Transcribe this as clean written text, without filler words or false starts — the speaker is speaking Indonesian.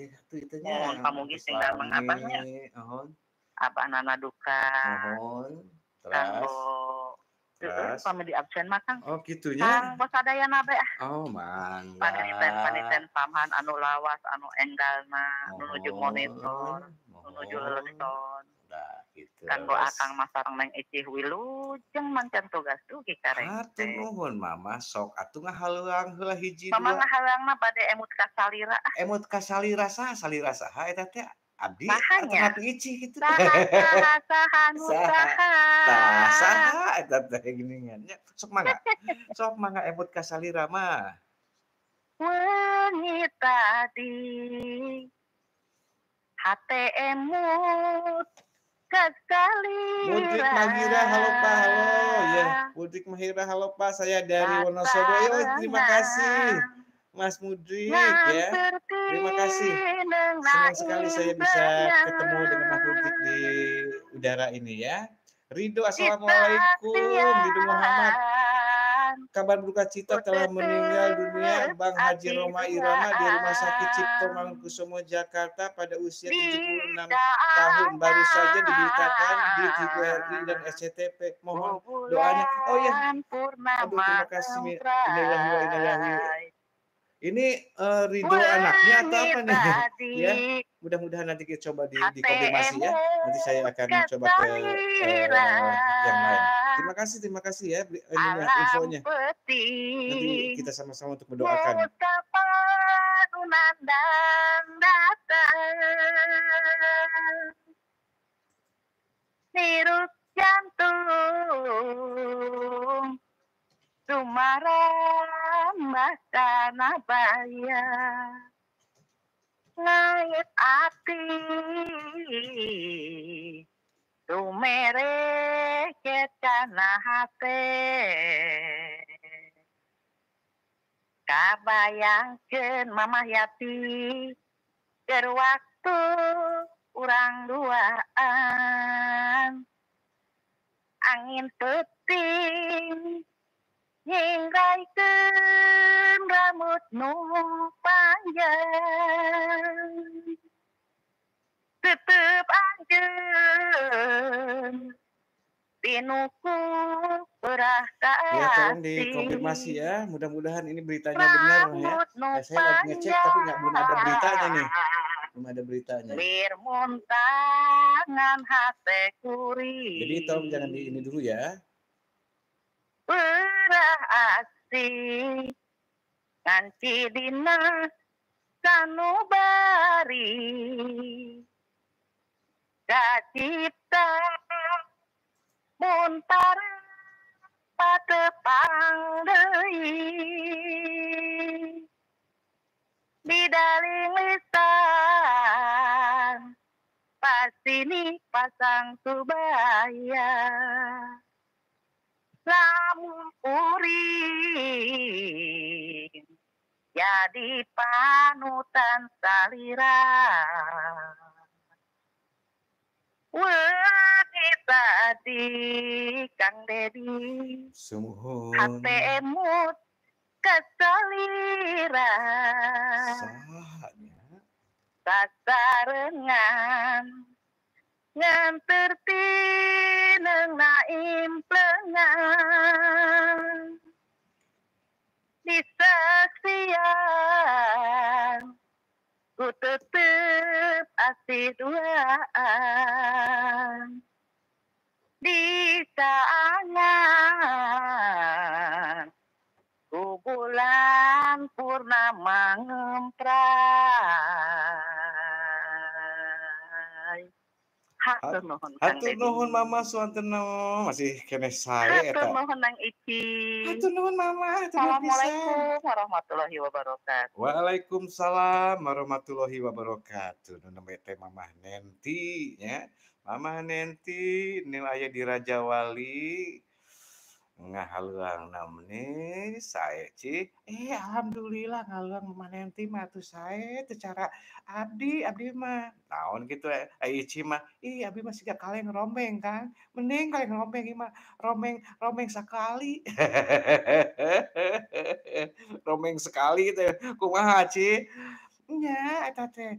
teh atuh itu Mun nya pamugi geus tinggal lami, mengabahnya nuhun. abahna duka Nuhun, kanggo teras teras. pami di absen mah Kang. Oh Kang kitunya? bosadayana be Oh mangga. paniten pamhan anu lawas, anu enggalna, nu nuju monitor, Nuhun nu nuju nuhun. leuleson. Da kitu Kanggo akang leres. mah sareng Neng Icih wilujeng mancan tugas dugi kareng Hatur teh. nuhun Mama, sok atuh ngahaluang heula hiji Mama dua. ngahalanna bade emut ka salira Emut ka salira saha eta teh? Abdi atau sahanya. Napi Icih kitu? Saha nu Saha? saha. Tah saha eta teh geuningan nya. Sok mangga. Sok mangga emut ka salira mah. Wengi tadi hate emut ka Mudrik salira. Mahira, halo Pak, halo. Ya, Mudrik Mahira, halo Pak. Saya dari Wonosobo. Yo, terima kasih. Sasarengan Mas Mudrik ya. nganter Terima kasih. tineng Senang sekali saya naim bisa ketemu dengan Mas beungeut. Mudrik di udara ini ya. Ridho, Di Assalamualaikum. Ridho Muhammad. saksian Kabar duka cita ku telah meninggal dunia tetep Bang Haji ati Roma Irama di Rumah Sakit Cipto duaan Mangunkusumo, Jakarta pada usia di 76 tahun. Baru saja diberitakan di TVRI dan daangan SCTV. Mohon doanya. Oh ya, bulan aduh purnama terima kasih. Innalillahi wa inna ilaihi. ngemprai. Ini Ridho anaknya atau Wengi apa nih? tadi Ya, mudah-mudahan nanti kita coba hate dikonfirmasi ya. Nanti saya emut akan ka coba ke salira. yang lain. Terima kasih ya ininya Alam infonya. Nanti peuting kita sama-sama untuk mendoakan. mun kapan nandang datang hirup jantung sumarambah kana baya ngait ati tumereket kana hate kabayangkeun Mamah Yati keur waktu urang duaan angin peuting nyinggaikeun rambut nu panjang tetep anjeun tinuku perah Ya, tolong kasih dikonfirmasi ya. Mudah-mudahan ini beritanya benar ya. rambut nu Saya lagi ngecek tapi belum ada beritanya nih. Belum ada beritanya. lir muntangan hate kuri. Jadi tolong jangan di ini dulu ya. Perah asih nganci dina sanubari kacipta mun patepang deui didaling lisan pasini pasang subaya lamun uring jadi panutan salira wengi tadi Kang Dedi Sumuhun. hate emut ka salira Sahanya. sasarengan nganter tineng naim pleungan di saksian ku tetep ati duaan di saangan ku bulan purnama ngemprai. Hatur nuhun Kang Hatur Dedi. nuhun Mama suanten masih keneh sae Hatur eta. nuhun Nang Icih. Hatur nuhun Mama, terima pisan. Assalamualaikum warahmatullahi wabarakatuh. Waalaikumsalam warahmatullahi wabarakatuh. Nu nembe teh Mamah Nenti nya. Mamah Nenti nu aya di Raja Wali ngahaluang namni sae Ci. Alhamdulillah ngahaluang Mamah Nenti mah atuh sae teu cara abdi mah. Naon kitu Ici mah, abdi mah siga kaleng rombeng Kang. Mending kaleng rombeng ieu mah rombeng sakali. Rombeng sekali teh kumaha Ci? Nya eta teh